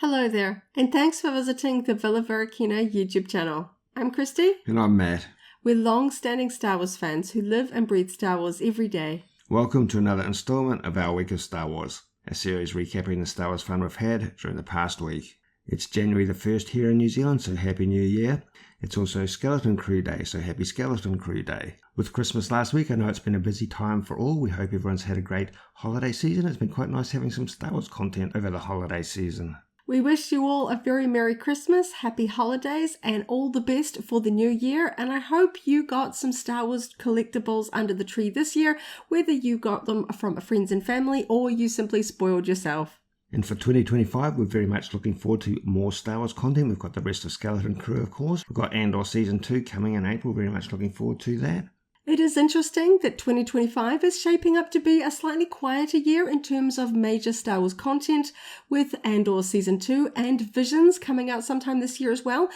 Hello there, and thanks for visiting the Villa Varykino YouTube channel. I'm Kristy. And I'm Matt. We're long-standing Star Wars fans who live and breathe Star Wars every day. Welcome to another installment of our Week of Star Wars, a series recapping the Star Wars fun we've had during the past week. It's January the 1st here in New Zealand, so Happy New Year. It's also Skeleton Crew Day, so Happy Skeleton Crew Day. With Christmas last week, I know it's been a busy time for all. We hope everyone's had a great holiday season. It's been quite nice having some Star Wars content over the holiday season. We wish you all a very Merry Christmas, Happy Holidays, and all the best for the new year. And I hope you got some Star Wars collectibles under the tree this year, whether you got them from friends and family or you simply spoiled yourself. And for 2025, we're very much looking forward to more Star Wars content. We've got the rest of Skeleton Crew, of course. We've got Andor Season 2 coming in April. Very much looking forward to that. It is interesting that 2025 is shaping up to be a slightly quieter year in terms of major Star Wars content, with Andor Season 2 and Visions coming out sometime this year as well.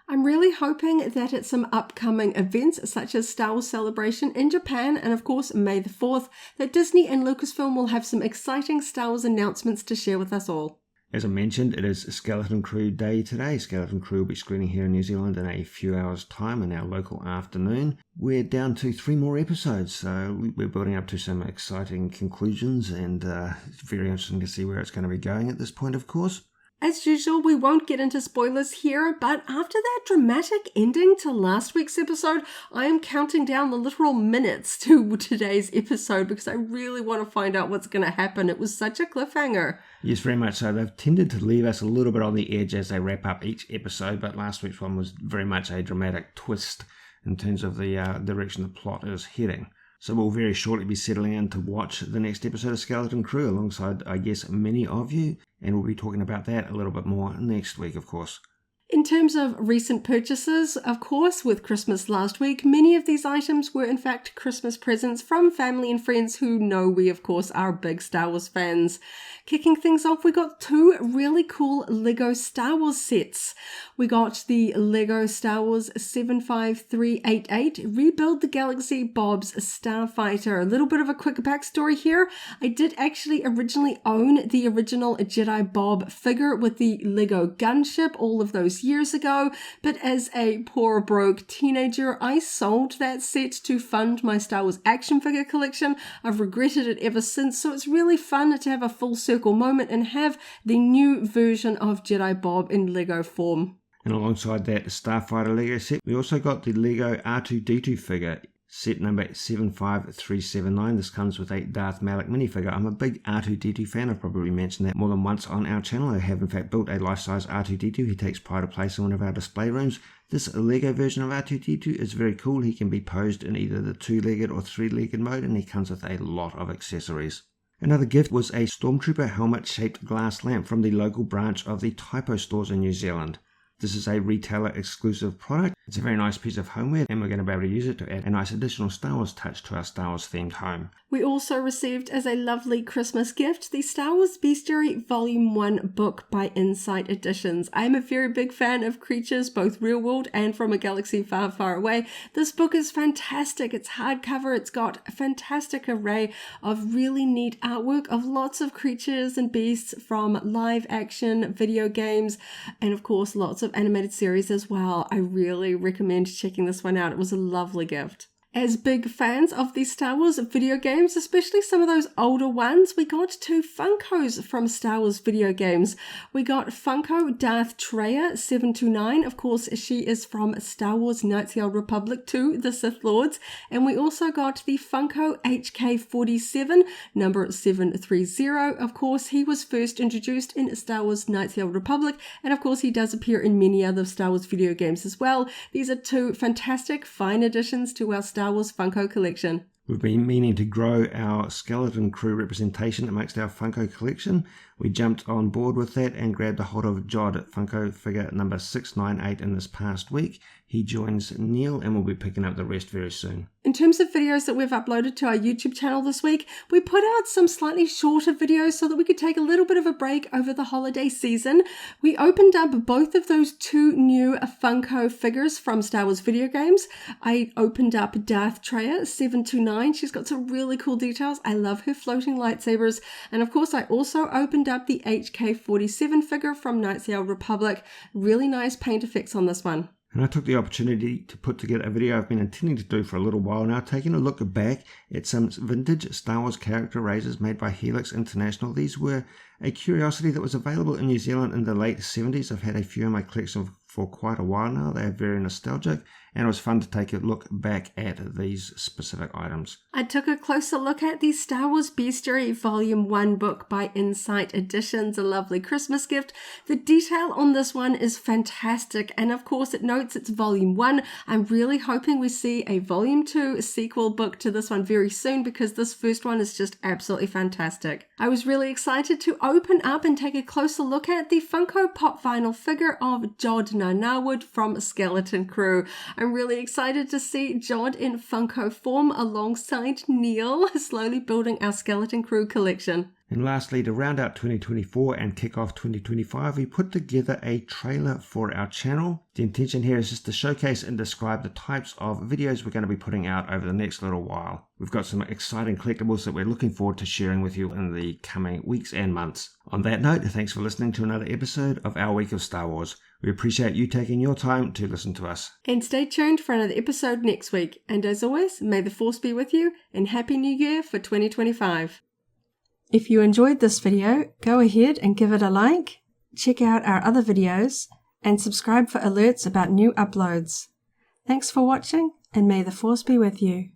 I'm really hoping that at some upcoming events such as Star Wars Celebration in Japan and of course May the 4th, that Disney and Lucasfilm will have some exciting Star Wars announcements to share with us all. As I mentioned, it is Skeleton Crew Day today. Skeleton Crew will be screening here in New Zealand in a few hours' time in our local afternoon. We're down to 3 more episodes, so we're building up to some exciting conclusions, and it's very interesting to see where it's going to be going at this point, of course. As usual, we won't get into spoilers here, but after that dramatic ending to last week's episode, I am counting down the literal minutes to today's episode because I really want to find out what's going to happen. It was such a cliffhanger. Yes, very much so. They've tended to leave us a little bit on the edge as they wrap up each episode, but last week's one was very much a dramatic twist in terms of the direction the plot is heading. So we'll very shortly be settling in to watch the next episode of Skeleton Crew alongside, I guess, many of you. And we'll be talking about that a little bit more next week, of course. In terms of recent purchases, of course, with Christmas last week, many of these items were in fact Christmas presents from family and friends who know we, of course, are big Star Wars fans. Kicking things off, we got 2 really cool Lego Star Wars sets. We got the Lego Star Wars 75388 Rebuild the Galaxy Bob's Starfighter. A little bit of a quick backstory here. I did actually originally own the original Jedi Bob figure with the Lego gunship all of those years ago, but as a poor broke teenager, I sold that set to fund my Star Wars action figure collection. I've regretted it ever since, so it's really fun to have a full circle moment and have the new version of Jedi Bob in Lego form. And alongside that Starfighter Lego set, we also got the Lego R2-D2 figure, set number 75379. This comes with a Darth Malak minifigure. I'm a big R2-D2 fan. I've probably mentioned that more than once on our channel. I have in fact built a life-size R2-D2. He takes pride of place in one of our display rooms. This Lego version of R2-D2 is very cool. He can be posed in either the 2-legged or 3-legged mode, and he comes with a lot of accessories. Another gift was a Stormtrooper helmet-shaped glass lamp from the local branch of the Typo stores in New Zealand. This is a retailer exclusive product. It's a very nice piece of homeware, and we're going to be able to use it to add a nice additional Star Wars touch to our Star Wars themed home. We also received as a lovely Christmas gift the Star Wars Bestiary Volume 1 book by Insight Editions. I am a very big fan of creatures, both real world and from a galaxy far, far away. This book is fantastic. It's hardcover. It's got a fantastic array of really neat artwork of lots of creatures and beasts from live action video games, and of course lots of animated series as well. I really recommend checking this one out. It was a lovely gift. As big fans of the Star Wars video games, especially some of those older ones, we got 2 Funkos from Star Wars video games. We got Funko Darth Traya 729. Of course, she is from Star Wars Knights of the Old Republic 2, The Sith Lords. And we also got the Funko HK47, number 730. Of course, he was first introduced in Star Wars Knights of the Old Republic. And of course, he does appear in many other Star Wars video games as well. These are 2 fantastic, fine additions to our Star Wars Funko collection. We've been meaning to grow our Skeleton Crew representation amongst our Funko collection. We jumped on board with that and grabbed a hold of Jod at Funko figure number 698 in this past week. He joins Neil and we'll be picking up the rest very soon. In terms of videos that we've uploaded to our YouTube channel this week, we put out some slightly shorter videos so that we could take a little bit of a break over the holiday season. We opened up both of those 2 new Funko figures from Star Wars video games. I opened up Darth Traya 729. She's got some really cool details. I love her floating lightsabers. And of course, I also opened opened up the HK47 figure from Knights of the Old Republic. Really nice paint effects on this one. And I took the opportunity to put together a video I've been intending to do for a little while now, taking a look back at some vintage Star Wars character razors made by Helix International. These were a curiosity that was available in New Zealand in the late 70s. I've had a few in my collection for quite a while now. They are very nostalgic, and it was fun to take a look back at these specific items. I took a closer look at the Star Wars Bestiary Volume 1 book by Insight Editions, a lovely Christmas gift. The detail on this one is fantastic, and of course it notes it's Volume 1. I'm really hoping we see a Volume 2 sequel book to this one very soon, because this first one is just absolutely fantastic. I was really excited to open up and take a closer look at the Funko Pop vinyl figure of Jod Narnarwood from Skeleton Crew. I'm really excited to see Jod in Funko form alongside Neil, slowly building our Skeleton Crew collection. And lastly, to round out 2024 and kick off 2025, we put together a trailer for our channel. The intention here is just to showcase and describe the types of videos we're going to be putting out over the next little while. We've got some exciting collectibles that we're looking forward to sharing with you in the coming weeks and months. On that note, thanks for listening to another episode of Our Week of Star Wars. We appreciate you taking your time to listen to us. And stay tuned for another episode next week. And as always, may the Force be with you, and Happy New Year for 2025. If you enjoyed this video, go ahead and give it a like, check out our other videos, and subscribe for alerts about new uploads. Thanks for watching, and may the Force be with you.